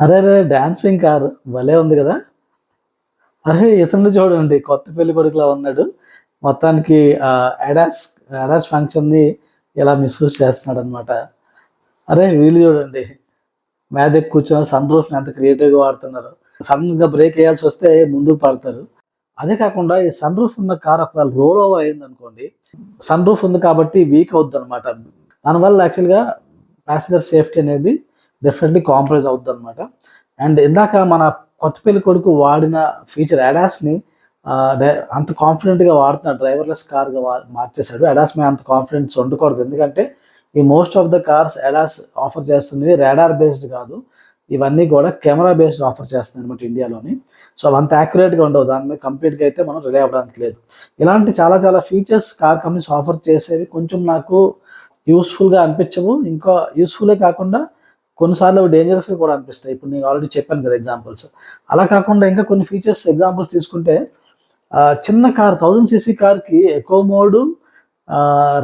అరే రే dancing car భలే ఉంది కదా. అరే ఇతను చూడండి కొత్త పెళ్లి కొడుకులా ఉన్నాడు. మొత్తానికి అడాస్ అడాస్ ఫంక్షన్ని ఇలా మిస్యూజ్ చేస్తున్నాడు అనమాట. అరే వీళ్ళు చూడండి మీదకి కూర్చొని సన్ రూఫ్ని ఎంత క్రియేటివ్గా వాడుతున్నారు. సడన్గా బ్రేక్ వేయాల్సి వస్తే ముందుకు పడతారు. అదే కాకుండా ఈ సన్ రూఫ్ ఉన్న కార్ ఒకవేళ రోల్ ఓవర్ అయింది అనుకోండి, సన్ రూఫ్ ఉంది కాబట్టి వీక్ అవుద్ది అనమాట. దానివల్ల యాక్చువల్గా ప్యాసింజర్ సేఫ్టీ అనేది డెఫినెట్లీ కాంప్రమైజ్ అవుద్ది అనమాట. అండ్ ఇందాక మన కొత్త పెళ్లి కొడుకు వాడిన ఫీచర్ అడాస్ని అంత కాన్ఫిడెంట్గా వాడుతున్నాడు, డ్రైవర్లెస్ కార్గా మార్చేశాడు. అడాస్ మీద అంత కాన్ఫిడెన్స్ ఉండకూడదు, ఎందుకంటే ఈ most of the cars ADAS offer చేస్తున్నవి రాడార్ బేస్డ్ కాదు, ఇవన్నీ కూడా కెమెరా బేస్డ్ ఆఫర్ చేస్తుంది అనమాట ఇండియాలోని. సో అంత యాక్యురేట్గా ఉండవు, దాని మీద కంప్లీట్గా అయితే మనం రిలే అవ్వడానికి లేదు. ఇలాంటి చాలా చాలా ఫీచర్స్ కార్ కంపెనీస్ ఆఫర్ చేసేవి కొంచెం నాకు యూస్ఫుల్గా అనిపించవు. ఇంకా యూస్ఫుల్లే కాకుండా కొన్నిసార్లు అవి డేంజరస్గా కూడా అనిపిస్తాయి. ఇప్పుడు నేను ఆల్రెడీ చెప్పాను కదా ఎగ్జాంపుల్స్. అలా కాకుండా ఇంకా కొన్ని ఫీచర్స్ ఎగ్జాంపుల్స్ తీసుకుంటే చిన్న కార్ 1000 cc కార్కి eco mode,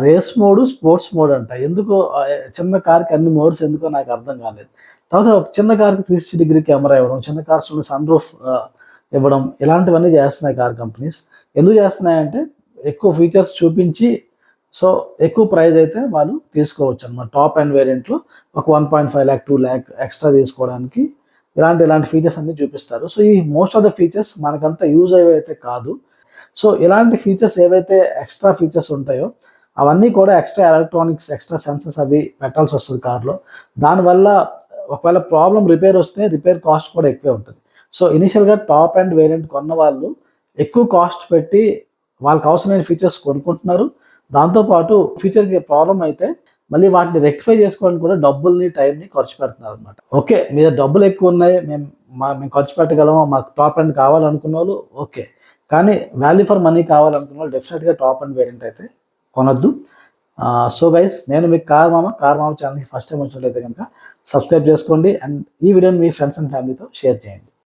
race mode, sports mode అంట. ఎందుకో చిన్న కార్కి అన్ని మోడ్స్ ఎందుకో నాకు అర్థం కాలేదు. తర్వాత ఒక చిన్న కార్కి 360 కెమెరా ఇవ్వడం, చిన్న కార్స్ సన్ రూఫ్ ఇవ్వడం, ఇలాంటివన్నీ చేస్తున్నాయి కార్ కంపెనీస్. ఎందుకు చేస్తున్నాయంటే ఎక్కువ ఫీచర్స్ చూపించి సో ఎక్కువ ప్రైస్ అయితే వాళ్ళు తీసుకోవచ్చు అనమాట. టాప్ అండ్ వేరియంట్లో ఒక 1.5 lakh 2 lakh ఎక్స్ట్రా తీసుకోవడానికి ఇలాంటి ఫీచర్స్ అన్నీ చూపిస్తారు. సో ఈ మోస్ట్ ఆఫ్ ద ఫీచర్స్ మనకంతా యూజ్ అయ్యేవైతే కాదు. సో ఇలాంటి ఫీచర్స్ ఏవైతే ఎక్స్ట్రా ఫీచర్స్ ఉంటాయో అవన్నీ కూడా ఎక్స్ట్రా ఎలక్ట్రానిక్స్, ఎక్స్ట్రా సెన్సర్స్ అవి పెట్టాల్సి వస్తుంది కార్లో. దానివల్ల ఒకవేళ ప్రాబ్లం రిపేర్ వస్తే రిపేర్ కాస్ట్ కూడా ఎక్కువే ఉంటుంది. సో ఇనిషియల్గా టాప్ అండ్ వేరియంట్ కొన్న వాళ్ళు ఎక్కువ కాస్ట్ పెట్టి వాళ్ళకి అవసరమైన ఫీచర్స్ కొనుక్కుంటున్నారు. దాంతోపాటు ఫ్యూచర్కి ప్రాబ్లం అయితే మళ్ళీ వాటిని రెక్టిఫై చేసుకోవడానికి కూడా డబ్బుల్ని, టైంని ఖర్చు పెడుతున్నారు అనమాట. ఓకే, మీద డబ్బులు ఎక్కువ ఉన్నాయి, మేము ఖర్చు పెట్టగలము, మాకు టాప్ అండ్ కావాలనుకున్న వాళ్ళు ఓకే. కానీ వాల్యూ ఫర్ మనీ కావాలనుకున్న వాళ్ళు డెఫినెట్గా టాప్ అండ్ వేరియంట్ అయితే కొనొద్దు. సో గైస్, నేను మీకు కార్ మామ ఛానల్కి ఫస్ట్ టైం వచ్చినట్లయితే కనుక సబ్స్క్రైబ్ చేసుకోండి. అండ్ ఈ వీడియోని మీ ఫ్రెండ్స్ అండ్ ఫ్యామిలీతో షేర్ చేయండి.